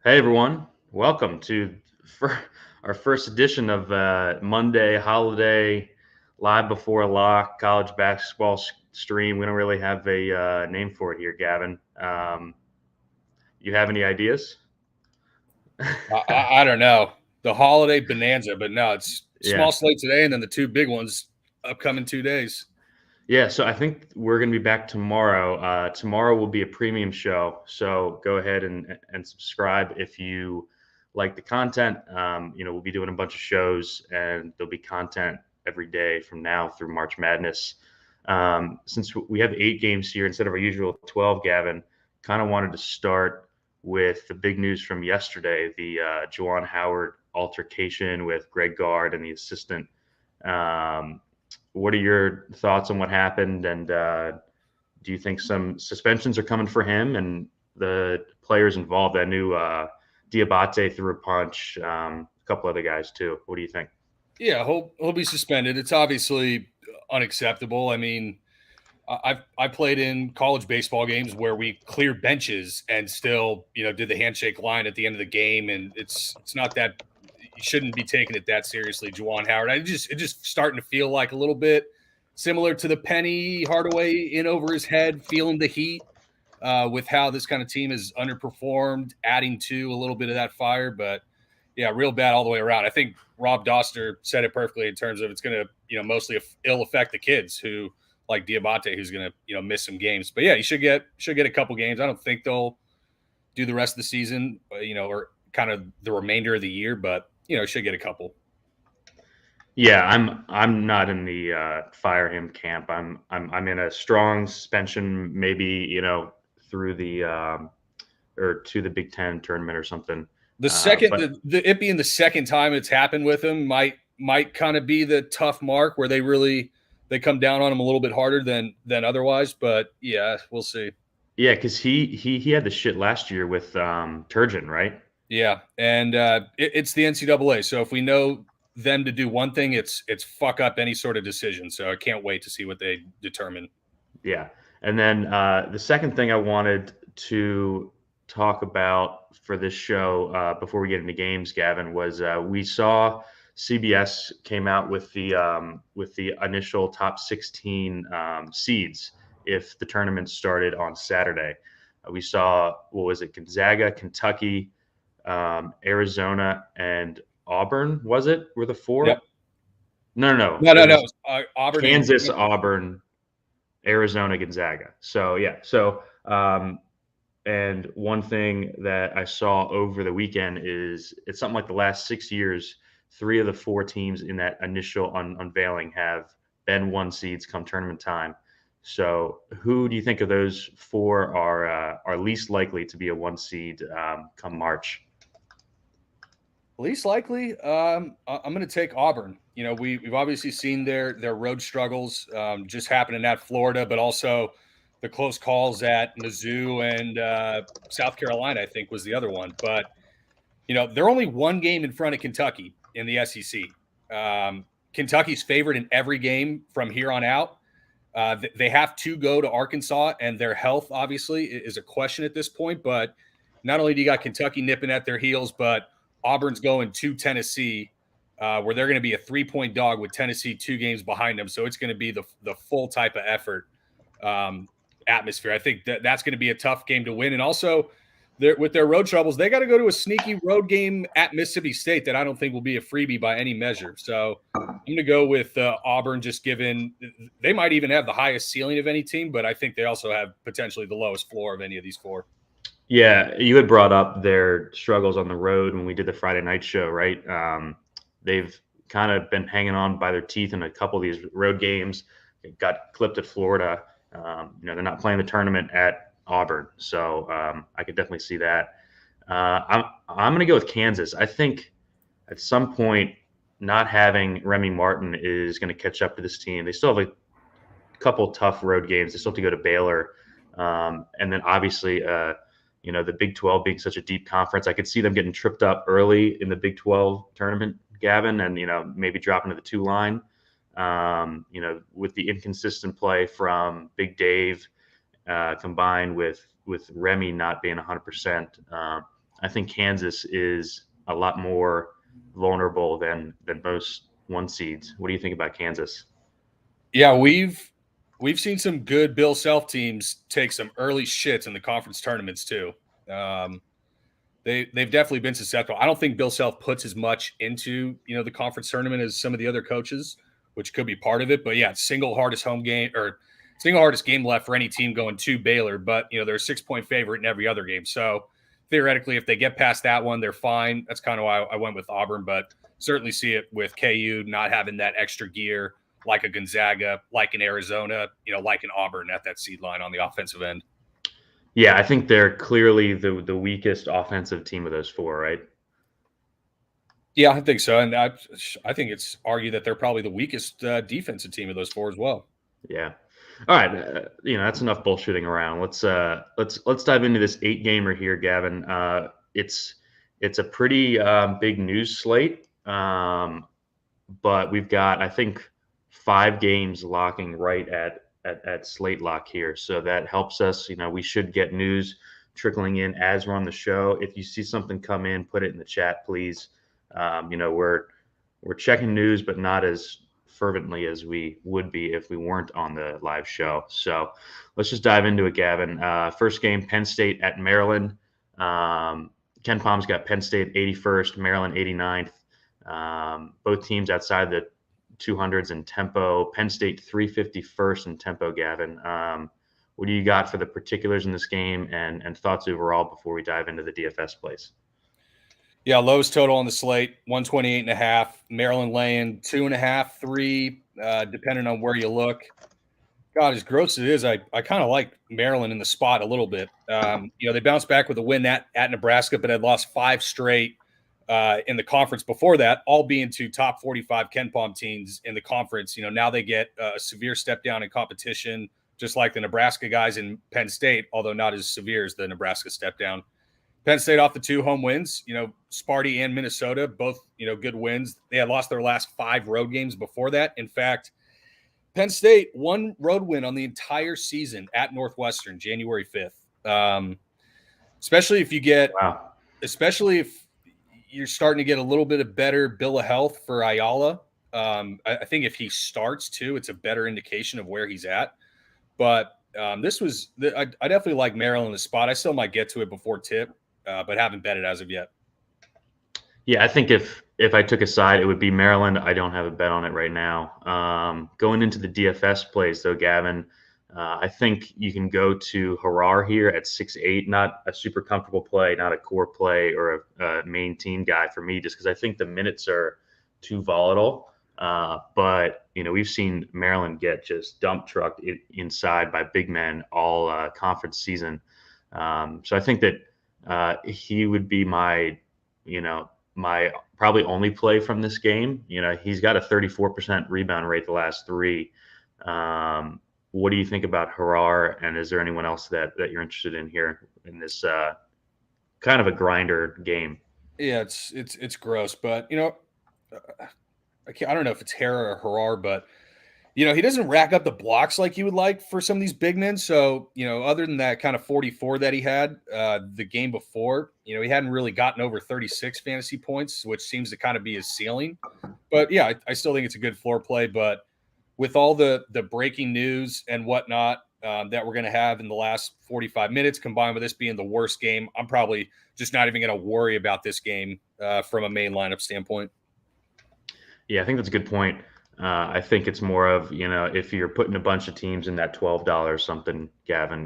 Hey everyone, welcome to fir- our first edition of Monday Holiday Live Before Lock College Basketball Stream. We don't really have a name for it here, Gavin. You have any ideas? I don't know. The holiday bonanza, but no, it's Yeah, small slate today, and then the two big ones upcoming 2 days. yeah. So I think we're going to be back tomorrow. Tomorrow will be a premium show, so go ahead and subscribe if you like the content. We'll be doing a bunch of shows, and there'll be content every day from now through March Madness. Since we have 8 games here instead of our usual 12, Gavin, kind of wanted to start with the big news from yesterday: the Juwan Howard altercation with Greg Gard and the assistant. Um, what are your thoughts on what happened? And do you think some suspensions are coming for him and the players involved? I knew Diabate threw a punch, a couple other guys too. What do you think? Yeah, he'll be suspended. It's obviously unacceptable. I mean, I played in college baseball games where we cleared benches and still did the handshake line at the end of the game, and it's not that you shouldn't be taking it that seriously, Juwan Howard. It just starting to feel like a little bit similar to the Penny Hardaway in over his head, feeling the heat. With how this kind of team has underperformed, adding to a little bit of that fire. But yeah, real bad all the way around. I think Rob Doster said it perfectly in terms of it's going to, mostly ill affect the kids who like Diabate, who's going to, miss some games. But yeah, you should get a couple games. I don't think they'll do the rest of the season, or kind of the remainder of the year, but should get a couple. Yeah, I'm not in the fire him camp. I'm in a strong suspension, maybe through the or to the Big Ten tournament or something. The second, But it being the second time it's happened with him might kind of be the tough mark where they come down on him a little bit harder than otherwise. But yeah, we'll see. yeah, because he had the shit last year with Turgeon, right? Yeah, and it's the NCAA. So if we know them to do one thing, it's fuck up any sort of decision. So I can't wait to see what they determine. Yeah. And then the second thing I wanted to talk about for this show before we get into games, Gavin, was we saw CBS came out with the initial top 16 seeds if the tournament started on Saturday. We saw what was it? Gonzaga, Kentucky, Arizona, and Auburn. Was it? Were the Yep. four? No, no, no. No, It no, no. was Auburn and Kansas, Auburn, Arizona, Gonzaga. So yeah. And one thing that I saw over the weekend is it's something like the last 6 years, 3 of the 4 teams in that initial unveiling have been 1 seeds come tournament time. So who do you think of those 4 are least likely to be a 1 seed come March? least likely, I'm going to take Auburn. We've obviously seen their road struggles just happening at Florida, but also the close calls at Mizzou and South Carolina. I think was the other one, but they're only one game in front of Kentucky in the SEC. Kentucky's favored in every game from here on out. They have to go to Arkansas, and their health obviously is a question at this point. But not only do you got Kentucky nipping at their heels, but Auburn's going to Tennessee, where they're going to be a 3-point dog with Tennessee 2 games behind them. So it's going to be the full type of effort atmosphere. I think that's going to be a tough game to win. And also, with their road troubles, they got to go to a sneaky road game at Mississippi State that I don't think will be a freebie by any measure. So I'm going to go with Auburn, just given they might even have the highest ceiling of any team, but I think they also have potentially the lowest floor of any of these 4. Yeah, you had brought up their struggles on the road when we did the Friday night show, right? They've kind of been hanging on by their teeth in a couple of these road games. They got clipped at Florida. They're not playing the tournament at Auburn, so I could definitely see that. I'm going to go with Kansas. I think at some point, not having Remy Martin is going to catch up to this team. They still have a couple tough road games. They still have to go to Baylor, and then obviously the Big 12 being such a deep conference, I could see them getting tripped up early in the Big 12 tournament, Gavin, and maybe dropping to the 2 line. With the inconsistent play from Big Dave, combined with Remy not being 100%, I I think Kansas is a lot more vulnerable than most one seeds. What do you think about Kansas? Yeah, we've seen some good Bill Self teams take some early shits in the conference tournaments too. Um, they've definitely been susceptible. I don't think Bill Self puts as much into the conference tournament as some of the other coaches, which could be part of it. But yeah, single hardest game left for any team going to Baylor. But they're a 6-point favorite in every other game. So theoretically, if they get past that one, they're fine. That's kind of why I went with Auburn, but certainly see it with KU not having that extra gear like a Gonzaga, like an Arizona, like an Auburn at that seed line on the offensive end. Yeah, I think they're clearly the weakest offensive team of those four, right? Yeah, I think so, and I think it's argued that they're probably the weakest defensive team of those four as well. Yeah. All right. That's enough bullshitting around. Let's dive into this 8-gamer here, Gavin. It's a pretty big news slate, but we've got, I think, 5 games locking right at slate lock here, so that helps us. We should get news trickling in as we're on the show. If you see something come in, put it in the chat, please. We're checking news, but not as fervently as we would be if we weren't on the live show. So let's just dive into it, Gavin. First game, Penn State at Maryland. Ken Palm's got Penn State 81st, Maryland 89th. Both teams outside the 200s in tempo. Penn State 351st in tempo, Gavin. What do you got for the particulars in this game and thoughts overall before we dive into the DFS plays? Yeah, lowest total on the slate, 128.5. Maryland laying 2.5, 3, depending on where you look. God, as gross as it is, I kind of like Maryland in the spot a little bit. They bounced back with a win at Nebraska, but had lost 5 straight in the conference before that, all being to top 45 Ken Palm teams in the conference. Now they get a severe step down in competition, just like the Nebraska guys in Penn State, although not as severe as the Nebraska step down. Penn State off the 2 home wins, Sparty and Minnesota, both, good wins. They had lost their last 5 road games before that. In fact, Penn State, 1 road win on the entire season at Northwestern, January 5th. Especially if you're starting to get a little bit of better bill of health for Ayala. I think if he starts too, it's a better indication of where he's at. But I definitely like Maryland in the spot. I still might get to it before tip, but haven't bet it as of yet. Yeah, I think if I took a side, it would be Maryland. I don't have a bet on it right now. Going into the DFS plays, though, Gavin, I think you can go to Harar here at 6'8". Not a super comfortable play, not a core play or a main team guy for me, just because I think the minutes are too volatile. But we've seen Maryland get just dump trucked inside by big men all conference season. So I think that he would be my probably only play from this game. He's got a 34% rebound rate the last 3. What do you think about Harar, and is there anyone else that you're interested in here in this kind of a grinder game? Yeah, it's gross, but I don't know if it's Hara or Harar, but he doesn't rack up the blocks like you would like for some of these big men. So, other than that kind of 44 that he had the game before, he hadn't really gotten over 36 fantasy points, which seems to kind of be his ceiling. But yeah, I still think it's a good floor play. But with all the breaking news and whatnot that we're going to have in the last 45 minutes, combined with this being the worst game, I'm probably just not even going to worry about this game from a main lineup standpoint. Yeah, I think that's a good point. I think it's more of, if you're putting a bunch of teams in that $12 something, Gavin,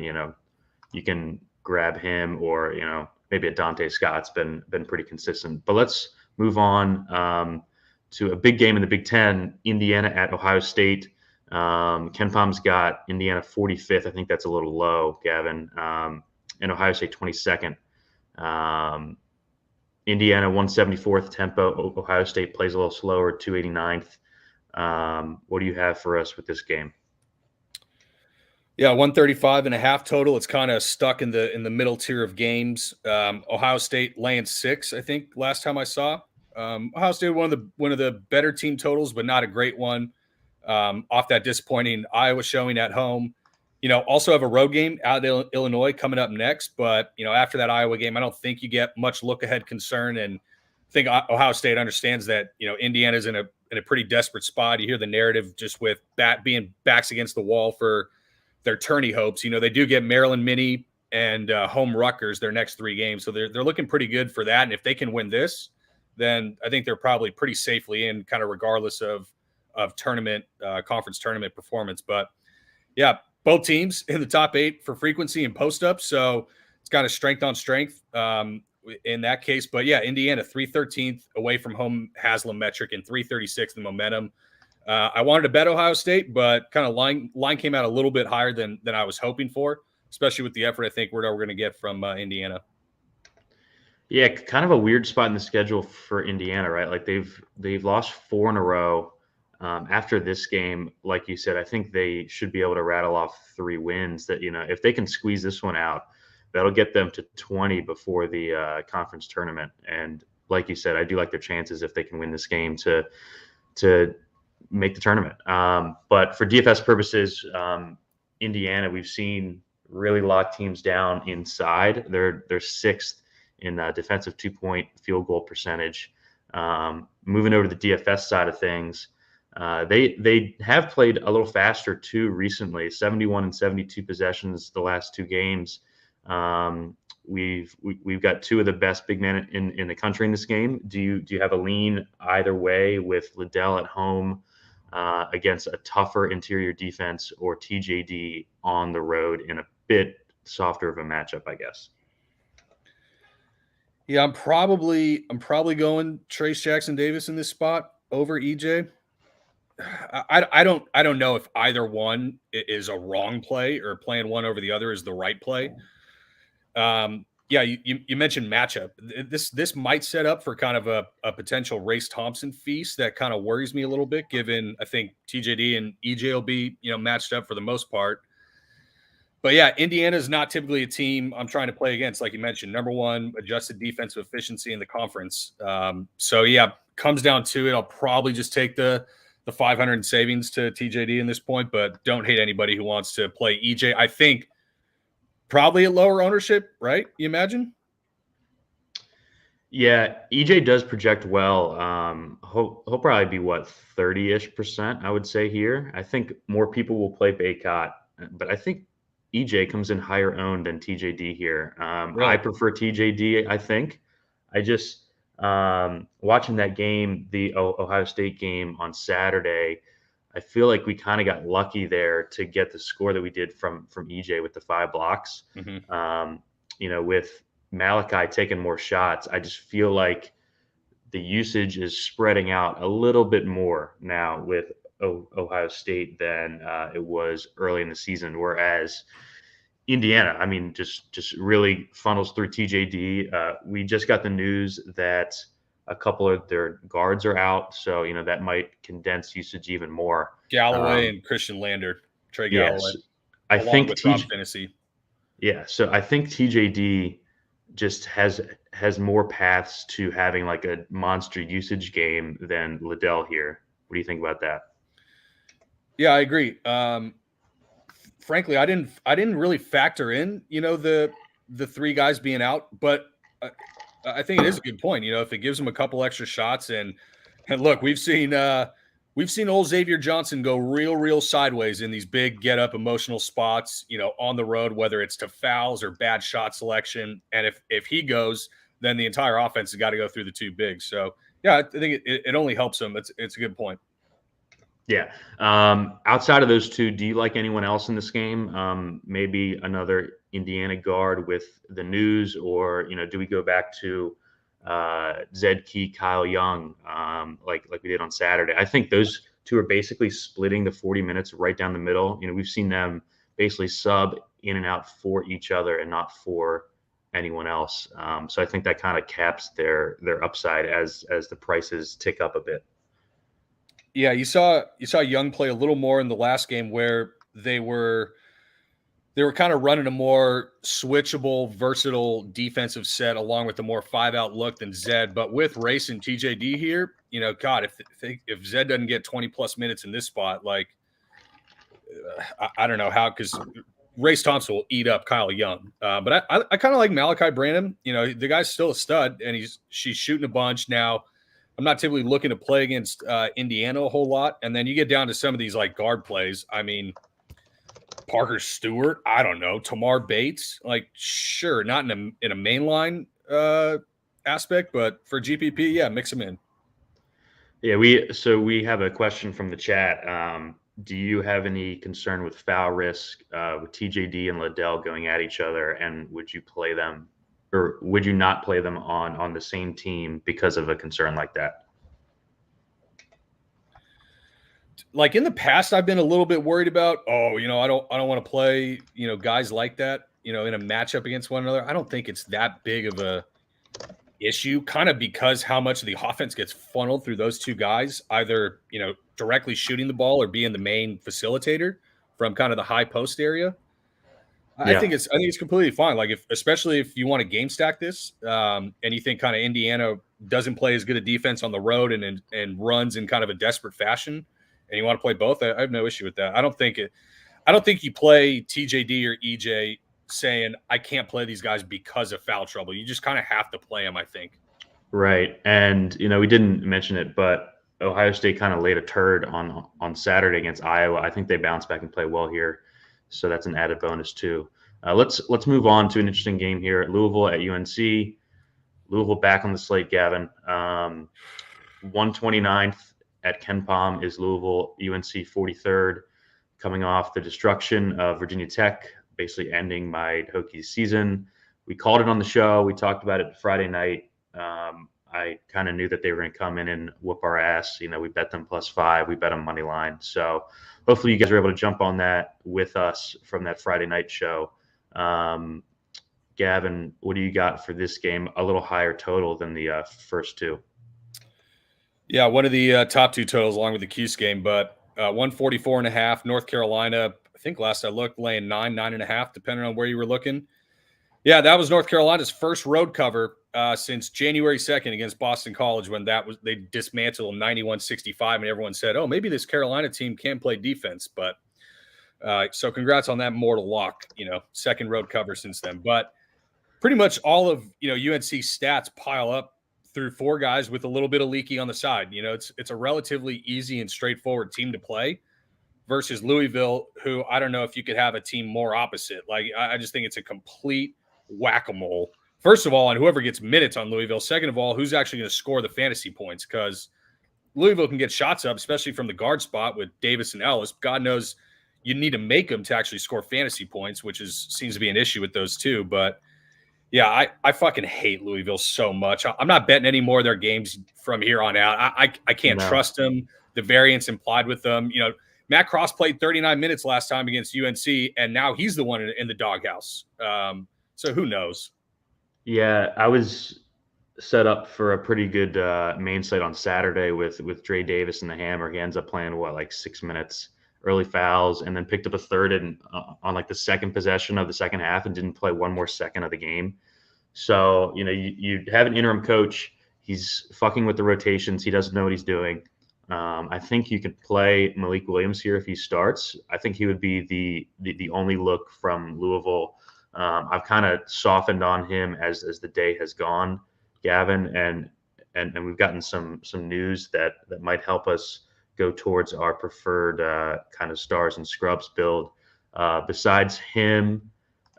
you can grab him, or, maybe a Dante Scott's been pretty consistent. But let's move on to a big game in the Big Ten, Indiana at Ohio State. Ken Palm's got Indiana 45th. I think that's a little low, Gavin. And Ohio State 22nd. Indiana 174th tempo. Ohio State plays a little slower, 289th. What do you have for us with this game? Yeah, 135.5 total. It's kind of stuck in the middle tier of games. Ohio State laying 6, I think, last time I saw. Ohio State one of the better team totals, but not a great one. Off that disappointing Iowa showing at home. Also have a road game out of Illinois coming up next. But, after that Iowa game, I don't think you get much look ahead concern. And I think Ohio State understands that, Indiana's in a pretty desperate spot. You hear the narrative just with being backs against the wall for their tourney hopes. They do get Maryland Mini and home Rutgers their next 3 games. So they're looking pretty good for that. And if they can win this, then I think they're probably pretty safely in, kind of regardless of tournament, conference tournament performance. But yeah, both teams in the top 8 for frequency and post-ups. So it's kind of strength on strength in that case. But yeah, Indiana 313th away from home Haslam metric and 336th in momentum. I wanted to bet Ohio State, but kind of line came out a little bit higher than I was hoping for, especially with the effort I think we're going to get from Indiana. Yeah, kind of a weird spot in the schedule for Indiana, right? Like they've lost 4 in a row. After this game, like you said, I think they should be able to rattle off 3 wins that, if they can squeeze this one out, that'll get them to 20 before the conference tournament. And like you said, I do like their chances if they can win this game to make the tournament. But for DFS purposes, Indiana, we've seen really lock teams down inside. They're 6th in defensive 2-point field goal percentage. Moving over to the DFS side of things, they have played a little faster too recently. 71 and 72 possessions the last 2 games. We've got 2 of the best big men in the country in this game. Do you have a lean either way with Liddell at home against a tougher interior defense, or TJD on the road in a bit softer of a matchup, I guess? Yeah, I'm probably going Trace Jackson Davis in this spot over EJ. I don't know if either one is a wrong play or playing one over the other is the right play. Yeah, you mentioned matchup. This might set up for kind of a potential Race Thompson feast that kind of worries me a little bit, given I think TJD and EJ will be matched up for the most part. But yeah, Indiana is not typically a team I'm trying to play against, like you mentioned. Number 1 adjusted defensive efficiency in the conference. So yeah, comes down to it. I'll probably just take the 500 savings to TJD in this point, but don't hate anybody who wants to play EJ. I think probably at lower ownership, right? You imagine? Yeah, EJ does project well. He'll probably be 30-ish%, I would say here. I think more people will play Baycott, but I think EJ comes in higher owned than TJD here. Really? I prefer TJD, I think. I just watching that game, the Ohio State game on Saturday, I feel like we kind of got lucky there to get the score that we did from EJ with the 5 blocks. Mm-hmm. With Malachi taking more shots, I just feel like the usage is spreading out a little bit more now with Ohio State than it was early in the season. Whereas Indiana, I mean, just really funnels through TJD. We just got the news that a couple of their guards are out, so that might condense usage even more. Galloway and Christian Lander, Trey Galloway. Yes, I think Rob Finney. Yeah, so I think TJD just has more paths to having like a monster usage game than Liddell here. What do you think about that? Yeah, I agree. Frankly, I didn't really factor in, the 3 guys being out, but I think it is a good point. If it gives them a couple extra shots, and look, we've seen old Xavier Johnson go real sideways in these big get up emotional spots, on the road, whether it's to fouls or bad shot selection. And if he goes, then the entire offense has got to go through the 2 bigs. So yeah, I think it only helps them. It's a good point. Yeah. Outside of those 2, do you like anyone else in this game? Maybe another Indiana guard with the news, or do we go back to Zed Key, Kyle Young, like we did on Saturday? I think those 2 are basically splitting the 40 minutes right down the middle. We've seen them basically sub in and out for each other and not for anyone else. So I think that kind of caps their upside as the prices tick up a bit. Yeah, you saw Young play a little more in the last game, where they were kind of running a more switchable, versatile defensive set along with a more 5-out look than Zed. But with Race and TJD here, God, if Zed doesn't get 20 plus minutes in this spot, like I don't know how, because Race Thompson will eat up Kyle Young. But I kind of like Malachi Branham. You know, the guy's still a stud, and she's shooting a bunch now. I'm not typically looking to play against Indiana a whole lot. And then you get down to some of these like guard plays. I mean, Parker Stewart, I don't know, Tamar Bates, like sure, not in a mainline aspect, but for GPP, yeah, mix them in. Yeah, we have a question from the chat. Do you have any concern with foul risk with TJD and Liddell going at each other, and would you play them, or would you not play them on the same team because of a concern like that? Like in the past, I've been a little bit worried about, I don't want to play, guys like that, in a matchup against one another. I don't think it's that big of a issue, kind of because how much of the offense gets funneled through those two guys, either, directly shooting the ball or being the main facilitator from kind of the high post area. I think it's completely fine. Like especially if you want to game stack this, and you think kind of Indiana doesn't play as good a defense on the road and runs in kind of a desperate fashion, and you want to play both, I have no issue with that. I don't think you play TJD or EJ saying I can't play these guys because of foul trouble. You just kind of have to play them, I think. Right. And, we didn't mention it, but Ohio State kind of laid a turd on Saturday against Iowa. I think they bounced back and play well here. So that's an added bonus too. Let's move on to an interesting game here at Louisville at UNC. Louisville back on the slate, Gavin. 129th at Ken Palm is Louisville. UNC 43rd, coming off the destruction of Virginia Tech, basically ending my Hokies season. We called it on the show. We talked about it Friday night. I kind of knew that they were going to come in and whoop our ass. We bet them +5. We bet them money line. So hopefully you guys are able to jump on that with us from that Friday night show. Gavin, what do you got for this game? A little higher total than the first two. Yeah, one of the top two totals along with the Cuse game, but 144.5. North Carolina, I think last I looked, laying 9.5, depending on where you were looking. Yeah, that was North Carolina's first road cover since January 2nd against Boston College, when they dismantled 91-65, and everyone said, "Oh, maybe this Carolina team can play defense." But so congrats on that mortal lock. Second road cover since then. But pretty much all of UNC stats pile up through four guys with a little bit of leaky on the side. It's a relatively easy and straightforward team to play versus Louisville, who I don't know if you could have a team more opposite. Like I just think it's a complete whack-a-mole. First of all, on whoever gets minutes on Louisville. Second of all, who's actually going to score the fantasy points? Because Louisville can get shots up, especially from the guard spot with Davis and Ellis. God knows you need to make them to actually score fantasy points, which seems to be an issue with those two. But yeah, I fucking hate Louisville so much. I'm not betting any more of their games from here on out. I can't trust them. The variance implied with them. Matt Cross played 39 minutes last time against UNC, and now he's the one in the doghouse. So who knows? Yeah, I was set up for a pretty good main slate on Saturday with Dre Davis and the Hammer. He ends up playing like 6 minutes, early fouls, and then picked up a third on like the second possession of the second half and didn't play one more second of the game. So you have an interim coach. He's fucking with the rotations. He doesn't know what he's doing. I think you could play Malik Williams here if he starts. I think he would be the only look from Louisville. I've kind of softened on him as the day has gone, Gavin, and we've gotten some news that might help us go towards our preferred kind of stars and scrubs build. Besides him,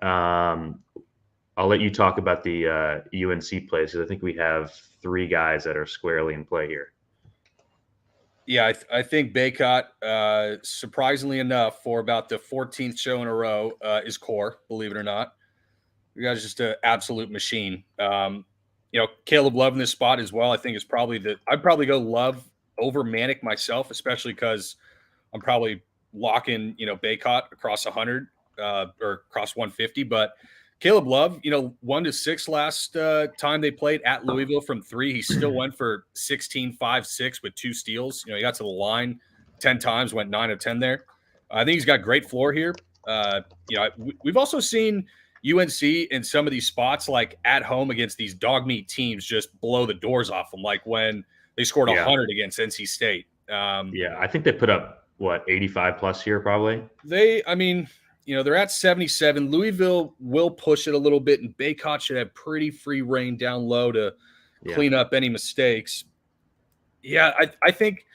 I'll let you talk about the UNC plays, because I think we have 3 guys that are squarely in play here. Yeah, I think Baycott, surprisingly enough, for about the 14th show in a row, is core, believe it or not. You guys are just an absolute machine. Caleb Love in this spot as well, I think is probably I'd probably go Love over Manic myself, especially because I'm probably locking, Baycott across 100 or across 150. But Caleb Love, 1-6 last time they played at Louisville from 3. He still went for 16, 5, 6 with 2 steals. He got to the line 10 times, went 9 of 10 there. I think he's got great floor here. We've also seen UNC in some of these spots, like at home against these dog meat teams, just blow the doors off them. Like when they scored 100 against NC State. I think they put up what, 85 plus here probably? They're at 77. Louisville will push it a little bit, and Baycott should have pretty free reign down low to clean up any mistakes. Yeah, I think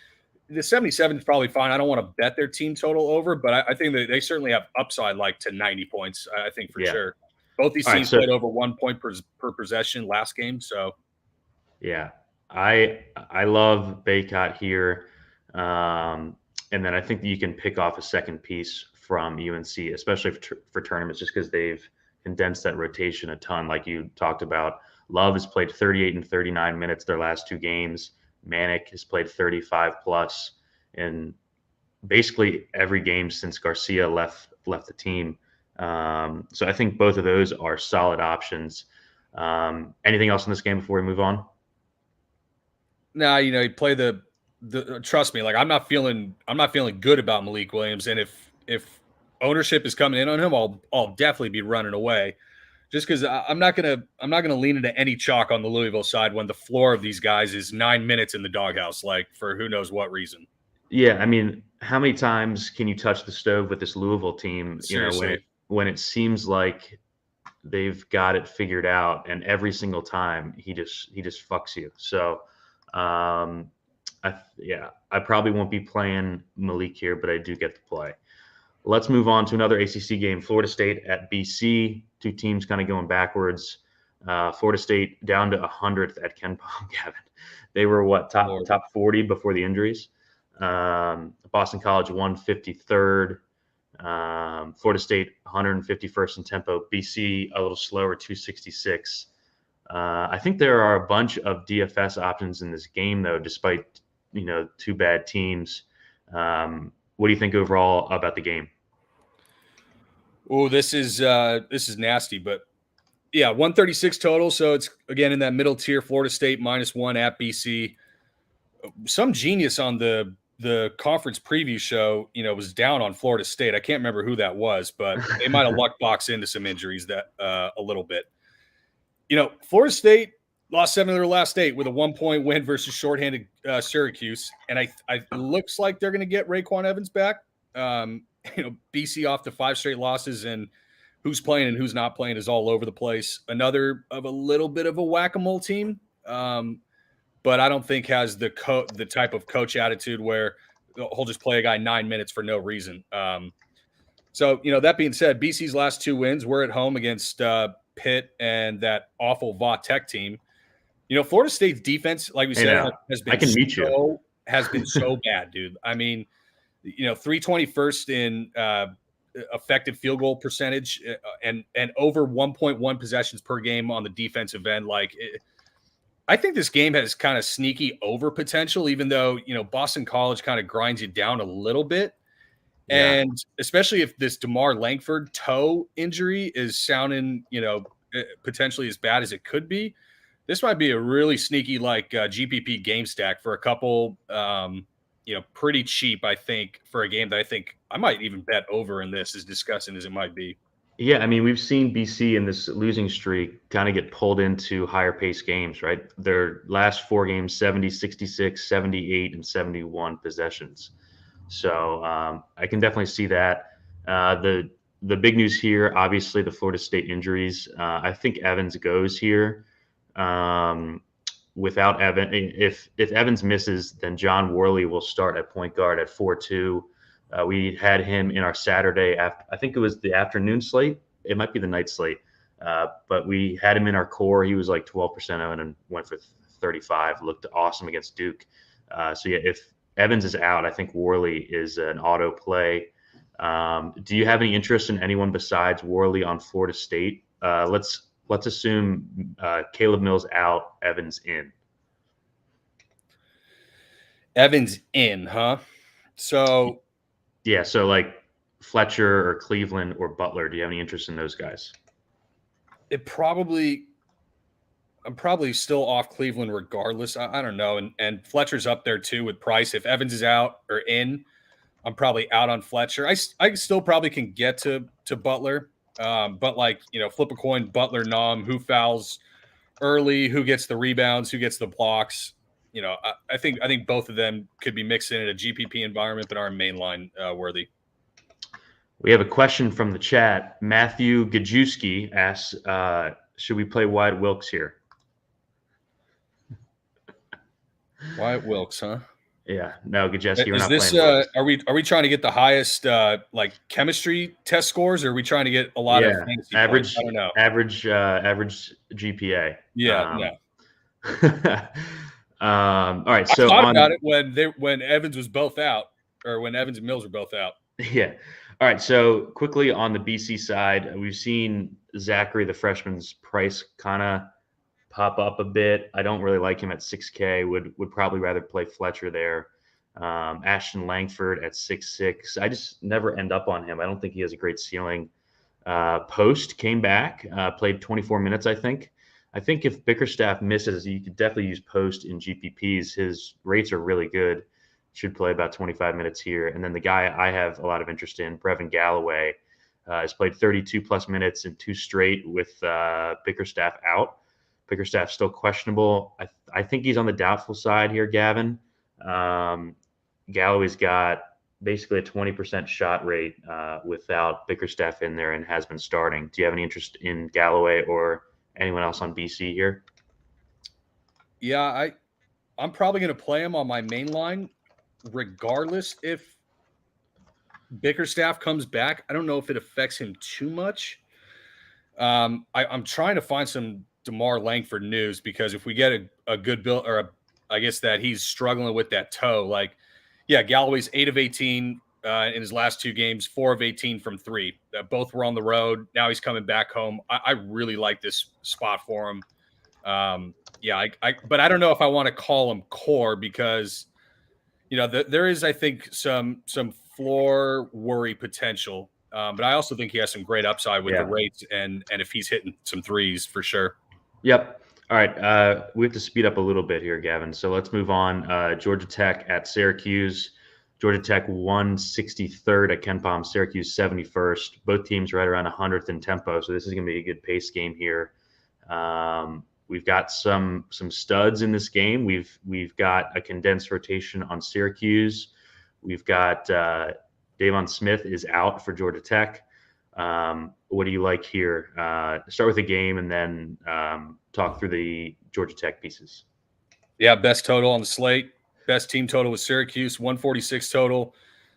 the 77 is probably fine. I don't want to bet their team total over, but I think that they certainly have upside like to 90 points, I think for sure. Both these teams played over 1 point per possession last game. So, yeah, I love Baycott here. And then I think that you can pick off a second piece from UNC, especially for tournaments, just because they've condensed that rotation a ton. Like you talked about, Love has played 38 and 39 minutes their last two games. Manic has played 35 plus in basically every game since Garcia left the team. So I think both of those are solid options. Anything else in this game before we move on? No, you play the trust me, like I'm not feeling good about Malik Williams, and if ownership is coming in on him, I'll definitely be running away. Just because I'm not gonna lean into any chalk on the Louisville side when the floor of these guys is 9 minutes in the doghouse, like for who knows what reason. Yeah, I mean, how many times can you touch the stove with this Louisville team? Seriously. When it seems like they've got it figured out, and every single time he just fucks you. So, I probably won't be playing Malik here, but I do get to play. Let's move on to another ACC game. Florida State at BC. Two teams kind of going backwards. Florida State down to 100th at Ken Palm, Gavin. They were top 40 before the injuries. Boston College 153rd. Florida State 151st in tempo. BC a little slower, 266. I think there are a bunch of DFS options in this game, though, despite two bad teams. What do you think overall about the game? Oh, this is nasty, but yeah, 136 total. So it's again in that middle tier. Florida State -1 at BC. Some genius on the conference preview show, was down on Florida State. I can't remember who that was, but they might have luck boxed into some injuries that a little bit. Florida State lost 7 of their last 8 with a 1-point win versus shorthanded Syracuse, and it looks like they're going to get Raekwon Evans back. BC off to 5 straight losses, and who's playing and who's not playing is all over the place. Another of a little bit of a whack-a-mole team, but I don't think has the type of coach attitude where he'll just play a guy 9 minutes for no reason. So that being said, BC's last 2 wins were at home against Pitt and that awful Va Tech team. Florida State's defense, like we said, has been so bad, dude. I mean, 321st in effective field goal percentage and over 1.1 possessions per game on the defensive end. I think this game has kind of sneaky over potential, even though, Boston College kind of grinds you down a little bit. Yeah. And especially if this DeMar Langford toe injury is sounding, potentially as bad as it could be, this might be a really sneaky GPP game stack for a couple, pretty cheap, I think, for a game that I think I might even bet over in this, as disgusting as it might be. Yeah, I mean, we've seen BC in this losing streak kind of get pulled into higher pace games, right? Their last 4 games, 70, 66, 78, and 71 possessions. So I can definitely see that. The big news here, obviously, the Florida State injuries. I think Evans goes here. Without Evans, if Evans misses, then John Worley will start at point guard at 4-2. We had him in our Saturday I think it was the afternoon slate. It might be the night slate, but we had him in our core. He was like 12% owned and went for 35. Looked awesome against Duke. So yeah, if Evans is out, I think Worley is an auto play. Do you have any interest in anyone besides Worley on Florida State? Let's assume Caleb Mills out, Evans in. Evans in, huh? So yeah, so like Fletcher or Cleveland or Butler. Do you have any interest in those guys? I'm probably still off Cleveland regardless. I don't know. And Fletcher's up there too with Price. If Evans is out or in, I'm probably out on Fletcher. I still probably can get to Butler. But flip a coin, Butler, Nom, who fouls early, who gets the rebounds, who gets the blocks. I think both of them could be mixed in a GPP environment, but are mainline worthy. We have a question from the chat. Matthew Gajewski asks, should we play Wyatt Wilkes here? Wyatt Wilkes, huh? Yeah, no, Gajewski, we're Is not this, playing. Are we trying to get the highest chemistry test scores, or are we trying to get a lot of fantasy average? points? I don't know. Average GPA. Yeah, no. All right, I so thought about it when Evans was both out, or when Evans and Mills were both out. Yeah. All right. So quickly on the BC side, we've seen Zachary, the freshman's price kind of pop up a bit. I don't really like him at 6K. Would probably rather play Fletcher there. Ashton Langford at 6'6". I just never end up on him. I don't think he has a great ceiling. Post came back, played 24 minutes, I think. I think if Bickerstaff misses, you could definitely use Post in GPPs. His rates are really good. Should play about 25 minutes here. And then the guy I have a lot of interest in, Brevin Galloway, has played 32 plus minutes in 2 straight with Bickerstaff out. Bickerstaff still questionable. I think he's on the doubtful side here, Gavin. Galloway's got basically a 20% shot rate without Bickerstaff in there and has been starting. Do you have any interest in Galloway or anyone else on BC here? Yeah, I'm probably going to play him on my main line, regardless if Bickerstaff comes back. I don't know if it affects him too much. I'm trying to find some DeMar Langford news, because if we get a good build, I guess that he's struggling with that toe. Galloway's 8 of 18 in his last 2 games, 4 of 18 from 3. Both were on the road. Now he's coming back home. I really like this spot for him. But I don't know if I want to call him core, because there is, I think, some floor worry potential. But I also think he has some great upside with the rates and if he's hitting some threes for sure. Yep. All right. We have to speed up a little bit here, Gavin. So let's move on. Georgia Tech at Syracuse. Georgia Tech 163rd at KenPom. Syracuse 71st. Both teams right around 100th in tempo. So this is going to be a good pace game here. We've got some studs in this game. We've got a condensed rotation on Syracuse. We've got Davon Smith is out for Georgia Tech. What do you like here? Start with the game and then talk through the Georgia Tech pieces. Yeah, best total on the slate. Best team total was Syracuse, 146 total.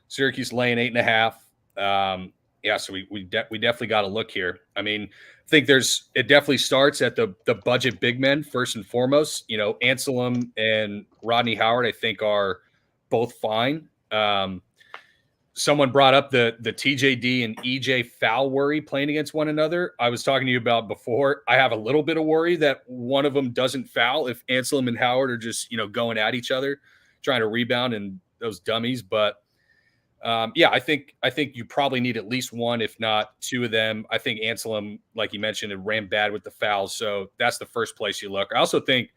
Syracuse laying 8.5. So we definitely got to look here. I mean, I think it definitely starts at the budget big men first and foremost. Anselm and Rodney Howard, I think, are both fine. Someone brought up the TJD and EJ foul worry playing against one another. I was talking to you about before. I have a little bit of worry that one of them doesn't foul if Anselm and Howard are just going at each other, trying to rebound and those dummies. But I think you probably need at least one, if not 2 of them. I think Anselm, like you mentioned, it ran bad with the fouls, so that's the first place you look. I also think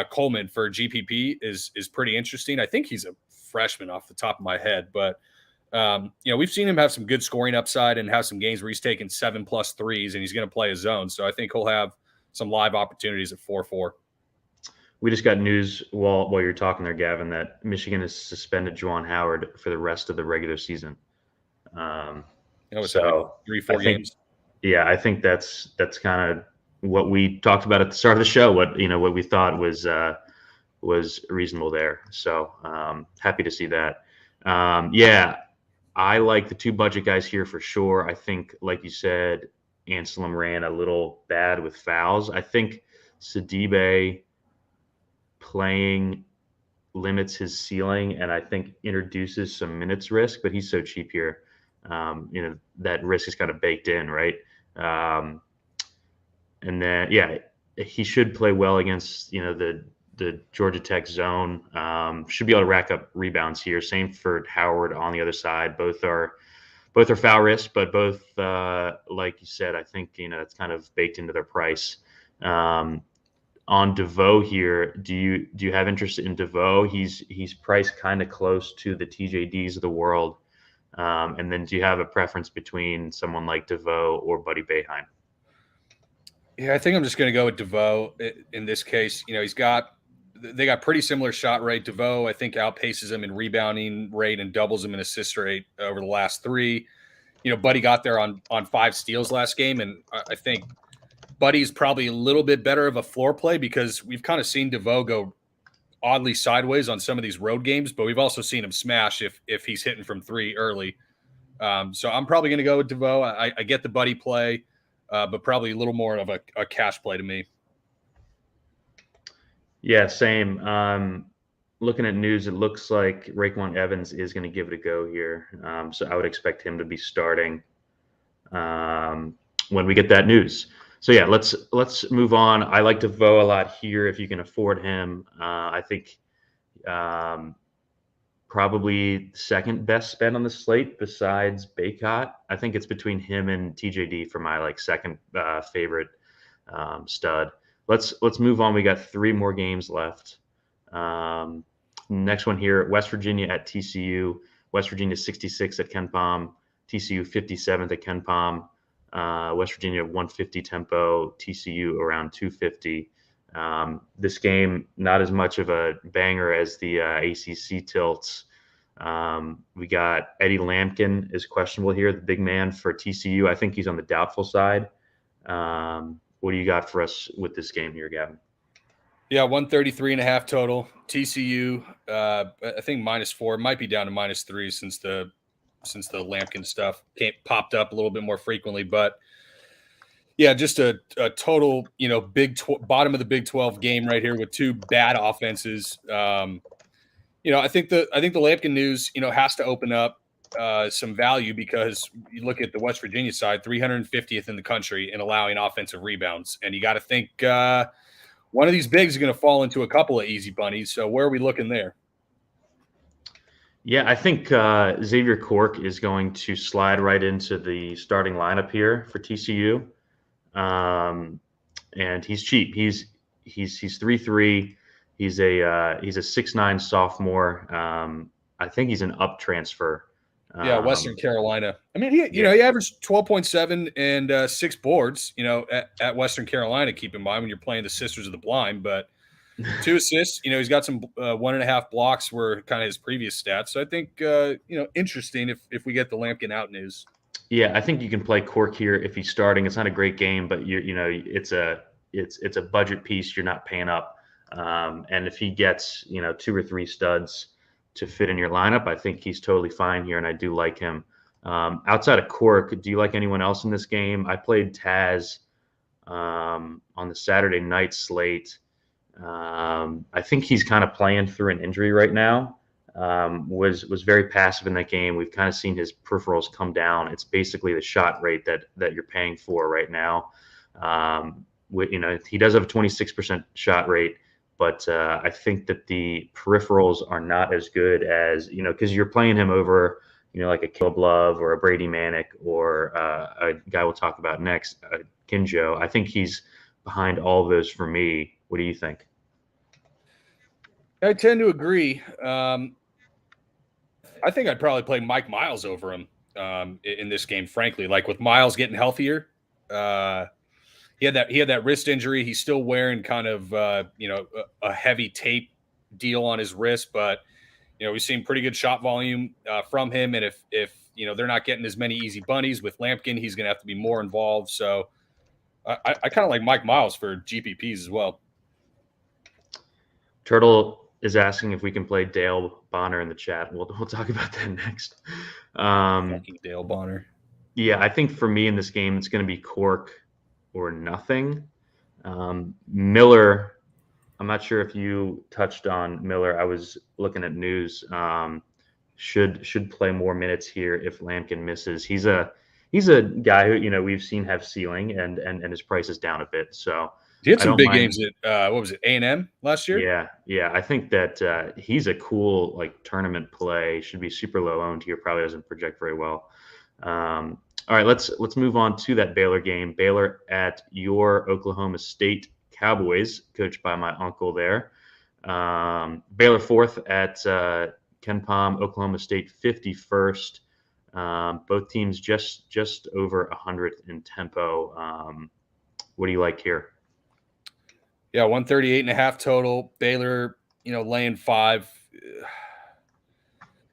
Coleman for GPP is pretty interesting. I think he's a freshman off the top of my head, but we've seen him have some good scoring upside and have some games where he's taken 7+ threes and he's going to play his zone. So I think he'll have some live opportunities at 4-4. We just got news while you're talking there, Gavin, that Michigan has suspended Juwan Howard for the rest of the regular season. So 3-4 games. Yeah, I think that's kind of what we talked about at the start of the show. What we thought was reasonable there. So happy to see that. I like the 2 budget guys here for sure. I think, like you said, Anselm ran a little bad with fouls. I think Sidibe playing limits his ceiling and I think introduces some minutes risk, but he's so cheap here. That risk is kind of baked in, right? And then, he should play well against, the Georgia Tech zone. Should be able to rack up rebounds here. Same for Howard on the other side. Both are foul risk, but both, like you said, I think, it's kind of baked into their price. On DeVoe here, do you have interest in DeVoe? He's priced kind of close to the TJDs of the world. And then do you have a preference between someone like DeVoe or Buddy Boeheim? Yeah, I think I'm just going to go with DeVoe in this case. He's got they got pretty similar shot rate. DeVoe, I think, outpaces him in rebounding rate and doubles him in assist rate over the last 3. Buddy got there on 5 steals last game, and I think Buddy's probably a little bit better of a floor play because we've kind of seen DeVoe go oddly sideways on some of these road games, but we've also seen him smash if he's hitting from 3 early. So I'm probably going to go with DeVoe. I get the Buddy play, but probably a little more of a cash play to me. Yeah, same. Looking at news, it looks like Raekwon Evans is going to give it a go here. So I would expect him to be starting when we get that news. So yeah, let's move on. I like DeVoe a lot here if you can afford him. I think probably second best spend on the slate besides Baycott. I think it's between him and TJD for my second favorite stud. Let's move on. We got 3 more games left. Next one here, West Virginia at TCU. West Virginia 66 at Ken Pom. TCU 57th at Ken Pom. West Virginia 150 tempo. TCU around 250. This game not as much of a banger as the ACC tilts. We got Eddie Lampkin is questionable here, the big man for TCU. I think he's on the doubtful side. What do you got for us with this game here, Gavin? Yeah, 133.5 total. TCU, I think -4. Might be down to -3 since the Lampkin stuff popped up a little bit more frequently. But yeah, just a total, bottom of the Big 12 game right here with 2 bad offenses. I think the Lampkin news, has to open up some value because you look at the West Virginia side, 350th in the country in allowing offensive rebounds. And you got to think one of these bigs is going to fall into a couple of easy bunnies. So where are we looking there? Yeah, I think Xavier Cork is going to slide right into the starting lineup here for TCU. And he's cheap. He's 3'3". He's a 6'9" sophomore. I think he's an up transfer. Yeah, Western Carolina. I mean, he averaged 12.7 and 6 boards, at Western Carolina, keep in mind when you're playing the Sisters of the Blind, but 2 assists, he's got some 1.5 blocks were kind of his previous stats. So I think, interesting if we get the Lampkin out news. Yeah, I think you can play Cork here if he's starting. It's not a great game, but it's a budget piece. You're not paying up. And if he gets, 2 or 3 studs to fit in your lineup, I think he's totally fine here, and I do like him. Outside of Cork, do you like anyone else in this game? I played Taz on the Saturday night slate. I think he's kind of playing through an injury right now. Was very passive in that game. We've kind of seen his peripherals come down. It's basically the shot rate that you're paying for right now. He does have a 26% shot rate. But I think that the peripherals are not as good as, because you're playing him over, like a Caleb Love or a Brady Manick or a guy we'll talk about next, Kinjo. I think he's behind all of those for me. What do you think? I tend to agree. I think I'd probably play Mike Miles over him in this game, frankly. Like with Miles getting healthier, he had that wrist injury. He's still wearing kind of a heavy tape deal on his wrist, but we've seen pretty good shot volume from him. And if they're not getting as many easy bunnies with Lampkin, he's going to have to be more involved. So I kind of like Mike Miles for GPPs as well. Turtle is asking if we can play Dale Bonner in the chat. We'll talk about that next. Fucking Dale Bonner. Yeah, I think for me in this game, it's going to be Cork or nothing. Miller, I'm not sure if you touched on Miller. I was looking at news. Should play more minutes here if Lampkin misses. He's a guy who we've seen have ceiling and his price is down a bit. So he had some big games at what was it, A&M last year? Yeah. I think that he's a cool tournament play. Should be super low owned here. Probably doesn't project very well. All right, let's move on to that Baylor game. Baylor at your Oklahoma State Cowboys, coached by my uncle there. Baylor 4th at Ken Pom, Oklahoma State 51st. Both teams just over 100 in tempo. What do you like here? Yeah, 138.5 total. Baylor, laying 5.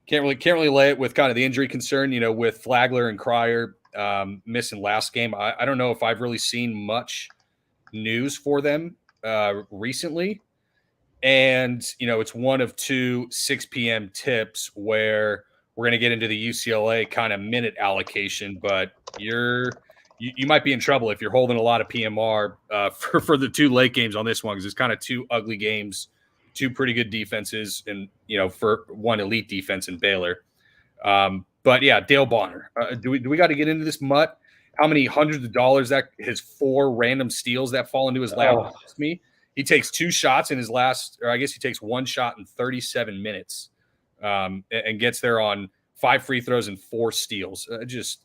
Can't really lay it with kind of the injury concern, with Flagler and Cryer missing last game. I don't know if I've really seen much news for them recently. And, it's one of 2 6 p.m. tips where we're going to get into the UCLA kind of minute allocation, but you might be in trouble if you're holding a lot of PMR for the 2 late games on this one, because it's kind of 2 ugly games, 2 pretty good defenses, and, for one elite defense in Baylor. But yeah, Dale Bonner. Do we got to get into this mutt? How many hundreds of dollars that his 4 random steals that fall into his lap cost me? He takes 2 shots in his last, or I guess he takes 1 shot in 37 minutes, and gets there on 5 free throws and 4 steals. Just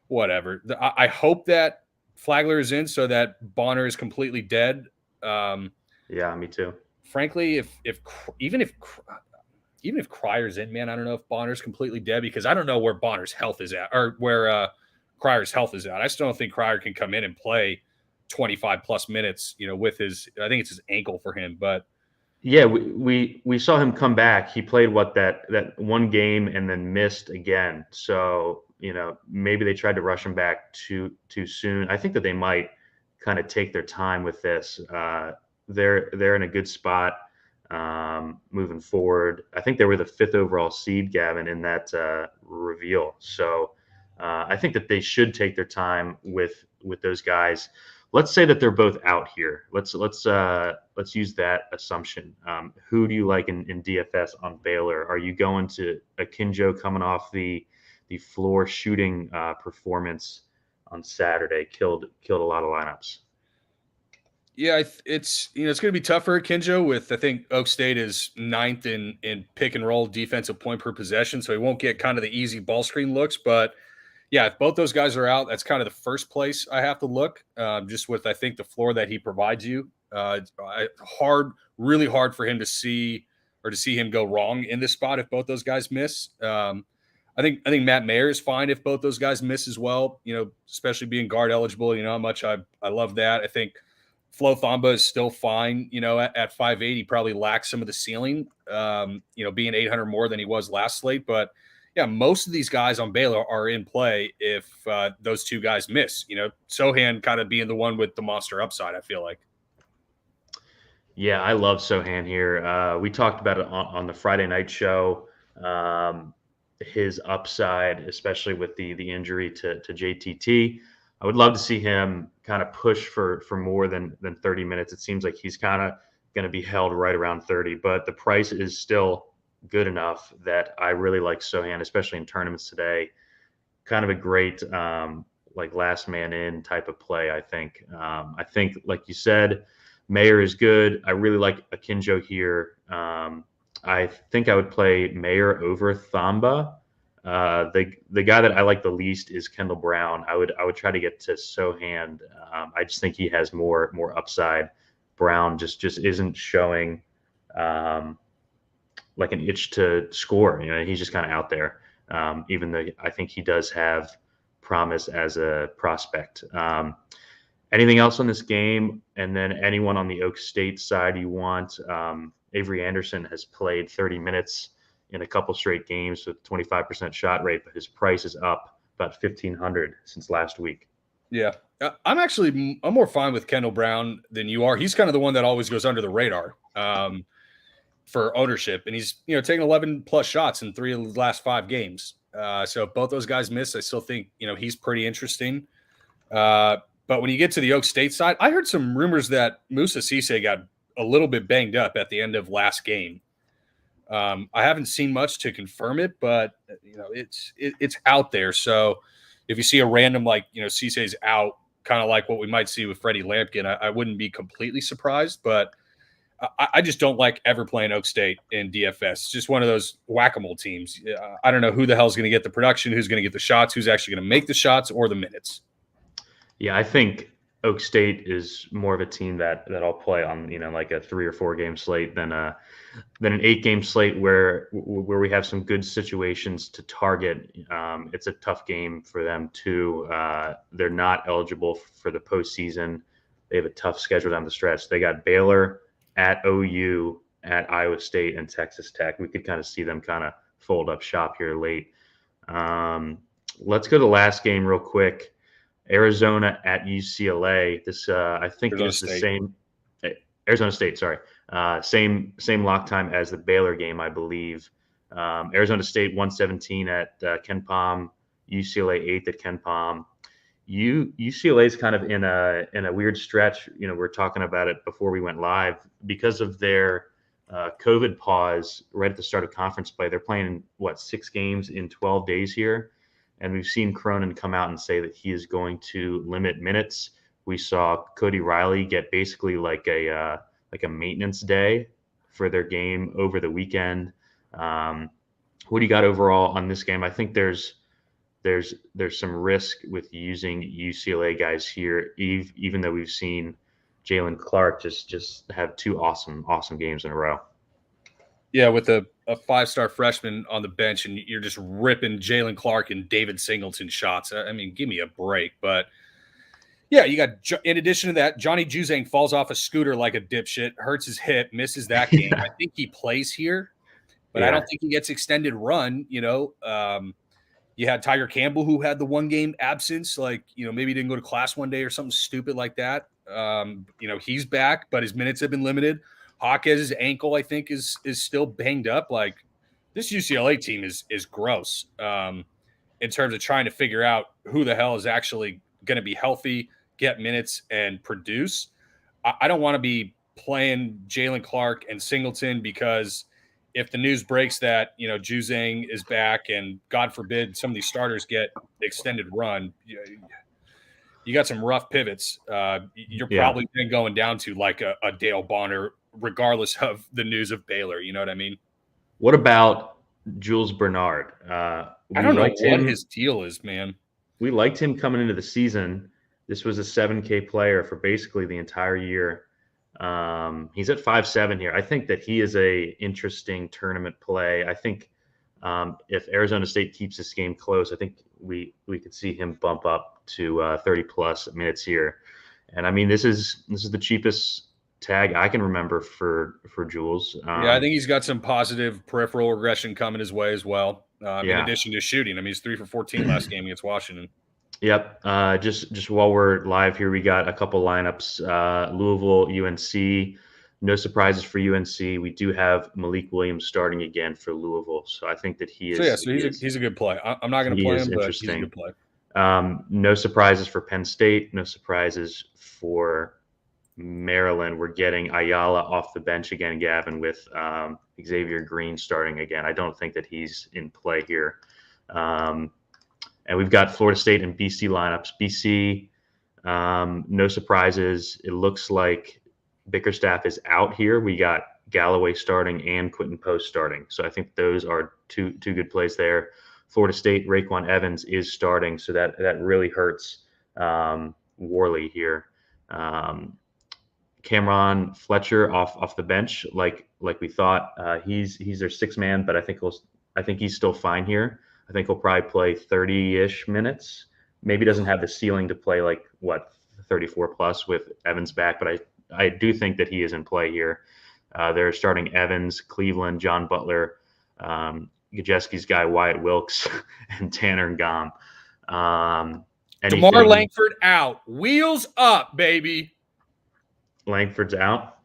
whatever. I hope that Flagler is in so that Bonner is completely dead. Yeah, me too. Frankly, even if Cryer's in, man, I don't know if Bonner's completely dead, because I don't know where Bonner's health is at, or where Cryer's health is at. I still don't think Cryer can come in and play 25 plus minutes, with I think it's his ankle for him. But yeah, we saw him come back. He played that one game and then missed again. So, maybe they tried to rush him back too soon. I think that they might kind of take their time with this. They're in a good spot moving forward. I think they were the 5th overall seed, Gavin, in that reveal. So I think that they should take their time with those guys. Let's say that they're both out here. Let's use that assumption. Who do you like in DFS on Baylor? Are you going to Akinjo coming off the floor shooting performance on Saturday? Killed a lot of lineups. Yeah, it's going to be tough for Akinjo. With, I think Oak State is 9th in pick and roll defensive point per possession, so he won't get kind of the easy ball screen looks. But yeah, if both those guys are out, that's kind of the first place I have to look. Just with, I think, the floor that he provides you, really hard for him to see him go wrong in this spot if both those guys miss. I think Matt Mayer is fine if both those guys miss as well. Especially being guard eligible. How much I love that. I think Flo Thamba is still fine. At 5'8", he probably lacks some of the ceiling. Being 800 more than he was last slate, but yeah, most of these guys on Baylor are in play if those 2 guys miss. Sohan kind of being the one with the monster upside, I feel like. Yeah, I love Sohan here. We talked about it on the Friday night show. His upside, especially with the injury to JTT. I would love to see him kind of push for more than 30 minutes. It seems like he's kind of going to be held right around 30, but the price is still good enough that I really like Sohan, especially in tournaments today. Kind of a great like last man in type of play, I think. I think, like you said, Mayer is good. I really like Akinjo here. I think I would play Mayer over Thamba. The guy that I like the least is Kendall Brown. I would try to get to Sohan. I just think he has more upside. Brown just isn't showing like an itch to score. He's just kind of out there. Even though I think he does have promise as a prospect. Anything else on this game? And then anyone on the Oak State side you want? Avery Anderson has played 30 minutes in a couple straight games with 25% shot rate, but his price is up about $1,500 since last week. Yeah, I'm more fine with Kendall Brown than you are. He's kind of the one that always goes under the radar for ownership, and he's taking 11 plus shots in 3 of the last 5 games. So if both those guys miss, I still think he's pretty interesting. But when you get to the Oak State side, I heard some rumors that Musa Cisse got a little bit banged up at the end of last game. I haven't seen much to confirm it, but it's out there. So if you see a random Cisse's out, kind of like what we might see with Freddie Lampkin, I wouldn't be completely surprised. But I just don't like ever playing Oak State in DFS. It's just one of those whack-a-mole teams. I don't know who the hell is going to get the production, who's going to get the shots, who's actually going to make the shots or the minutes. Yeah, I think Oak State is more of a team that I'll play on, like a 3 or 4 game slate than an 8 game slate where we have some good situations to target. It's a tough game for them too. They're not eligible for the postseason. they have a tough schedule down the stretch. They got Baylor, at OU, at Iowa State, and Texas Tech. We could kind of see them kind of fold up shop here late. Let's go to the last game real quick. Arizona at UCLA. This I think Arizona is the State. same. Arizona State, sorry. Same lock time as the Baylor game, I believe. Arizona State 117 at Ken Palm, UCLA 8th at Ken Palm. UCLA is kind of in a weird stretch. You know, we're talking about it before we went live because of their COVID pause right at the start of conference play. They're playing 6 games in 12 days here, and we've seen Cronin come out and say that he is going to limit minutes. We saw Cody Riley get basically like a maintenance day for their game over the weekend. What do you got overall on this game? I think there's some risk with using UCLA guys here, even though we've seen Jalen Clark just have 2 awesome games in a row. Yeah, with a 5-star freshman on the bench, and you're just ripping Jalen Clark and David Singleton shots. I mean, give me a break. But yeah, you got, in addition to that, Johnny Juzang falls off a scooter like a dipshit, hurts his hip, misses that game. I think he plays here, but I don't think he gets extended run. You had Tiger Campbell, who had the 1 game absence, maybe he didn't go to class one day or something stupid like that. He's back, but his minutes have been limited. Hawkes' ankle, I think, is still banged up. Like, this UCLA team is gross in terms of trying to figure out who the hell is actually going to be healthy, get minutes, and produce. I don't want to be playing Jalen Clark and Singleton because if the news breaks that, Juzang is back and God forbid some of these starters get extended run, you got some rough pivots. You're probably going down to like a Dale Bonner, regardless of the news of Baylor. You know what I mean? What about Jules Bernard? I don't know what his deal is, man. We liked him coming into the season. This was a 7K player for basically the entire year. He's at 5'7" here. I think that he is a interesting tournament play. I think if Arizona State keeps this game close, I think we could see him bump up to 30 plus minutes here. And I mean, this is the cheapest tag I can remember for Jules. I think he's got some positive peripheral regression coming his way as well. In addition to shooting, I mean, he's 3 for 14 last game against Washington. Yep. Just while we're live here, we got a couple lineups. Louisville, UNC. No surprises for UNC. We do have Malik Williams starting again for Louisville, so I think that he is. So he's a good play. I'm not going to play him, but he's a good play. No surprises for Penn State. No surprises for Maryland. We're getting Ayala off the bench again, Gavin, with Xavier Green starting again. I don't think that he's in play here. And we've got Florida State and BC lineups. BC, no surprises. It looks like Bickerstaff is out here. We got Galloway starting and Quentin Post starting. So I think those are two good plays there. Florida State, Raekwon Evans is starting, so that really hurts Worley here. Cameron Fletcher off the bench, like we thought. He's their 6th man, but I think he's still fine here. I think he'll probably play 30-ish minutes. Maybe doesn't have the ceiling to play 34 plus with Evans back, but I do think that he is in play here. They're starting Evans, Cleveland, John Butler, Gajeski's guy Wyatt Wilkes, and Tanner Ngam. DeMar Langford out. Wheels up, baby. Langford's out.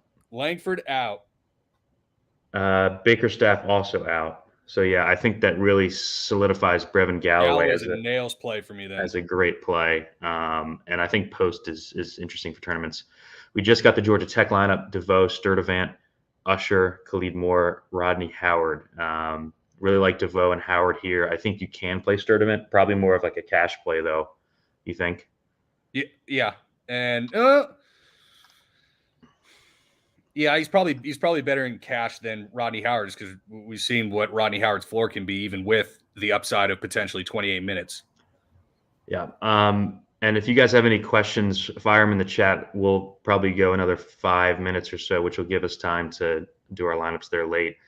Bickerstaff also out. So yeah, I think that really solidifies Brevin Galloway as a nails play for me then. As a great play. And I think Post is interesting for tournaments. We just got the Georgia Tech lineup: DeVoe, Sturdivant, Usher, Khalid Moore, Rodney Howard. Really like DeVoe and Howard here. I think you can play Sturdivant, probably more of like a cash play though. You think? Yeah. And he's probably better in cash than Rodney Howard, just because we've seen what Rodney Howard's floor can be, even with the upside of potentially 28 minutes. Yeah. And if you guys have any questions, fire them in the chat. We'll probably go another 5 minutes or so, which will give us time to do our lineups there late.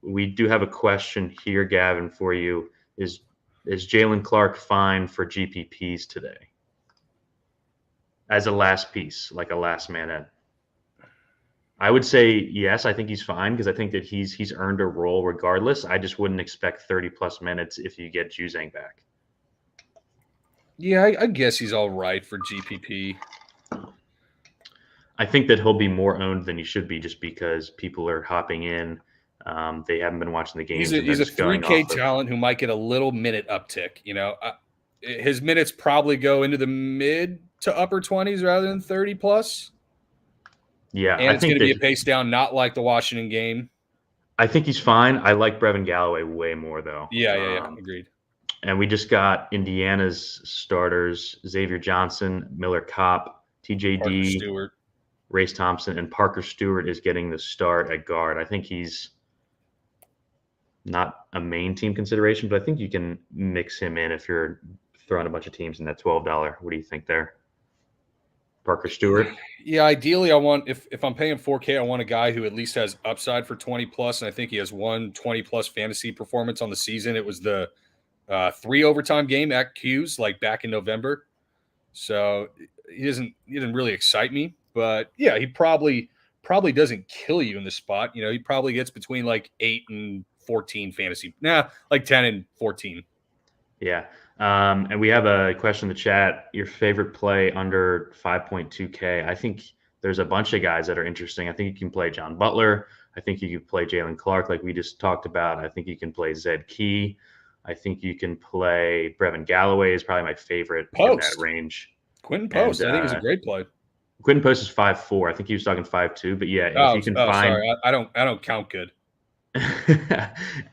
We do have a question here, Gavin, for you. Is Jalen Clark fine for GPPs today? as a last piece, like a last man in. I would say yes. I think he's fine because I think that he's earned a role regardless. I just wouldn't expect 30 plus minutes if you get Juzang back. Yeah, I guess he's all right for GPP. I think that he'll be more owned than he should be just because people are hopping in. They haven't been watching the games. He's a 3K talent who might get a little minute uptick. His minutes probably go into the mid to upper 20s rather than 30 plus. Yeah, and it's going to be a pace down, not like the Washington game. I think he's fine. I like Brevin Galloway way more though. Yeah, agreed. And we just got Indiana's starters: Xavier Johnson, Miller Kopp, TJD, Race Thompson, and Parker Stewart is getting the start at guard. I think he's not a main team consideration, but I think you can mix him in if you're throwing a bunch of teams in that $12. What do you think there? Parker Stewart? Yeah, ideally I want, if I'm paying $4K, I want a guy who at least has upside for 20 plus, and I think he has one 20 plus fantasy performance on the season. It was the 3 overtime game at Q's, like back in November. So he didn't really excite me, but yeah, he probably doesn't kill you in the spot. He probably gets between like 8 and 14 fantasy. Like 10 and 14. Yeah. And we have a question in the chat. Your favorite play under 5.2K? I think there's a bunch of guys that are interesting. I think you can play John Butler. I think you can play Jalen Clark, like we just talked about. I think you can play Zed Key. I think you can play Brevin Galloway is probably my favorite in that range. Quentin Post, I think is a great play. Quentin Post is 5'4". I think he was talking 5'2", but yeah, if you can find. Sorry, I don't count good.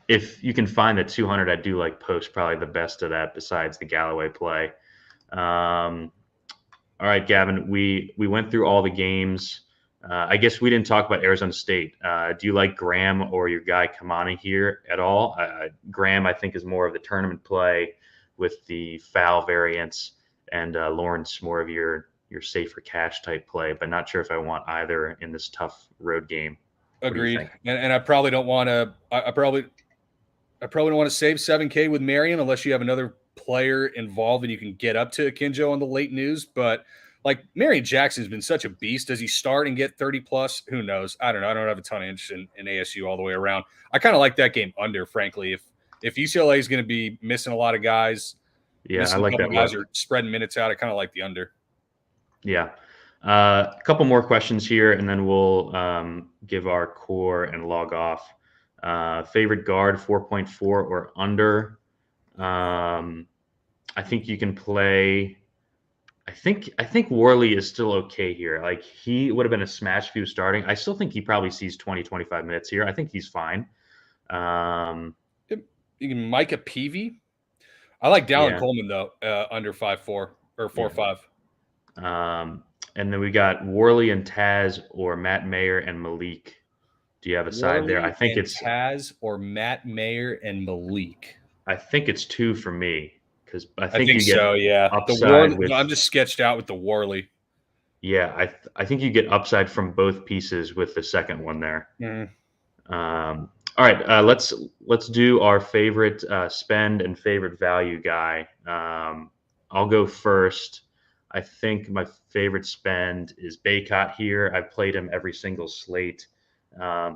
If you can find the 200, I do like Post probably the best of that besides the Galloway play. All right, Gavin, we went through all the games. I guess we didn't talk about Arizona State. Do you like Graham or your guy Kamani here at all? Graham, I think, is more of the tournament play with the foul variance, and Lawrence more of your safer cash type play, but not sure if I want either in this tough road game. Agreed. And I probably don't want to. I probably don't want to save 7K with Marion unless you have another player involved and you can get up to Akinjo on the late news. But like Marion Jackson's been such a beast. Does he start and get 30 plus? Who knows? I don't know. I don't have a ton of interest in ASU all the way around. I kind of like that game under, frankly. If UCLA is going to be missing a lot of guys, I like that. Guys are spreading minutes out. I kind of like the under. Yeah. A couple more questions here, and then we'll give our core and log off. Favorite guard, 4.4 or under. I think you can play. I think Worley is still okay here. Like, he would have been a smash if he was starting. I still think he probably sees 20, 25 minutes here. I think he's fine. You can Micah Peavy. I like Dallin Coleman though, under 5'4" or 4'5". And then we got Worley and Taz or Matt Mayer and Malik. Do you have a side there? I think it's Taz or Matt Mayer and Malik. I think it's 2 for me because I think you get so. Yeah, I'm just sketched out with the Worley. Yeah, I think you get upside from both pieces with the second one there. All right, let's do our favorite spend and favorite value guy. I'll go first. I think my favorite spend is Baycott here. I've played him every single slate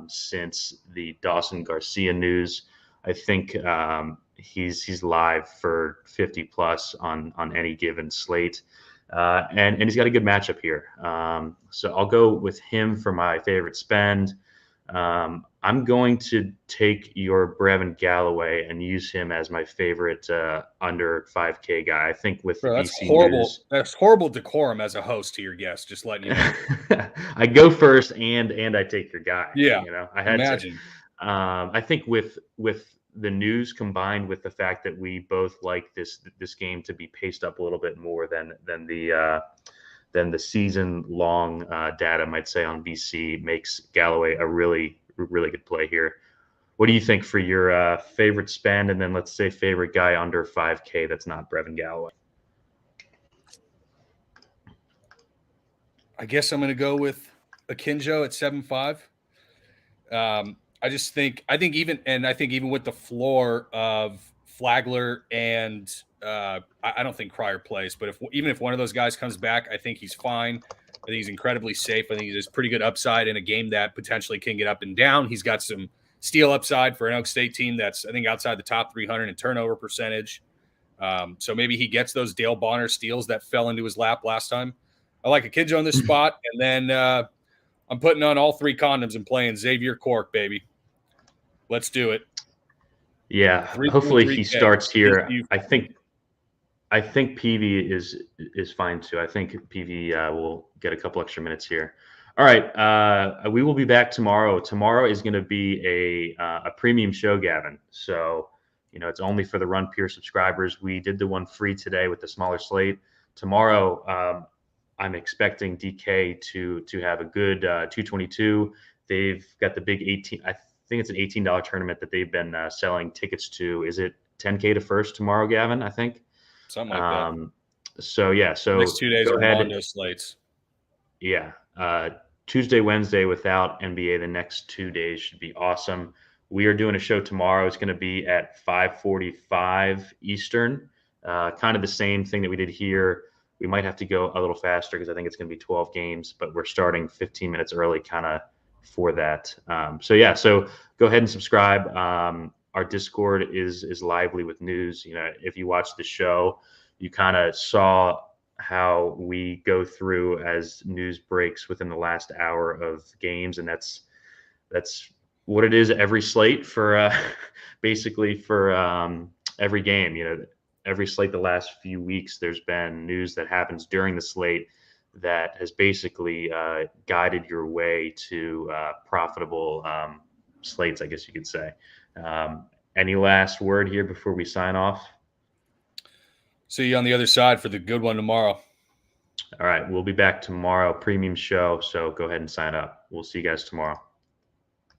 since the Dawson Garcia news. I think he's live for 50 plus on any given slate, and he's got a good matchup here. So I'll go with him for my favorite spend. I'm going to take your Brevin Galloway and use him as my favorite under 5K guy. I think with the that's BC horrible. News, that's horrible decorum as a host to your guest. Just letting you know. I go first and I take your guy. Yeah, I had imagine. to. I think with the news combined with the fact that we both like this game to be paced up a little bit more than the season-long data might say on BC makes Galloway a really good play here. What do you think for your favorite spend, and then let's say favorite guy under 5K that's not Brevin Galloway? I guess I'm going to go with Akinjo at 7.5. I think even with the floor of Flagler and I don't think Cryer plays, but even if one of those guys comes back, I think he's fine. I think he's incredibly safe. I think there's pretty good upside in a game that potentially can get up and down. He's got some steal upside for an Oak State team that's, I think, outside the top 300 in turnover percentage. So maybe he gets those Dale Bonner steals that fell into his lap last time. I like a kid on this spot. And then I'm putting on all 3 condoms and playing Xavier Cork, baby. Let's do it. Yeah, hopefully he starts here. I think PV is fine too. I think PV will get a couple extra minutes here. All right, we will be back tomorrow. Tomorrow is going to be a premium show, Gavin. So it's only for the Run Pure subscribers. We did the one free today with the smaller slate. Tomorrow, I'm expecting DK to have a good 222. They've got the big 18. I think it's an $18 tournament that they've been selling tickets to. Is it 10K to first tomorrow, Gavin? I think. Something like that. So next 2 days are Mondo slates. Yeah. Tuesday, Wednesday without NBA. The next 2 days should be awesome. We are doing a show tomorrow. It's going to be at 5:45 Eastern. Kind of the same thing that we did here. We might have to go a little faster because I think it's going to be 12 games, but we're starting 15 minutes early kind of for that. So go ahead and subscribe. Our Discord is lively with news. If you watch the show, you kind of saw how we go through as news breaks within the last hour of games, and that's what it is every slate for basically for every game. Every slate the last few weeks, there's been news that happens during the slate that has basically guided your way to profitable slates, I guess you could say. Any last word here before we sign off? See you on the other side for the good one tomorrow. All right. We'll be back tomorrow, premium show. So go ahead and sign up. We'll see you guys tomorrow.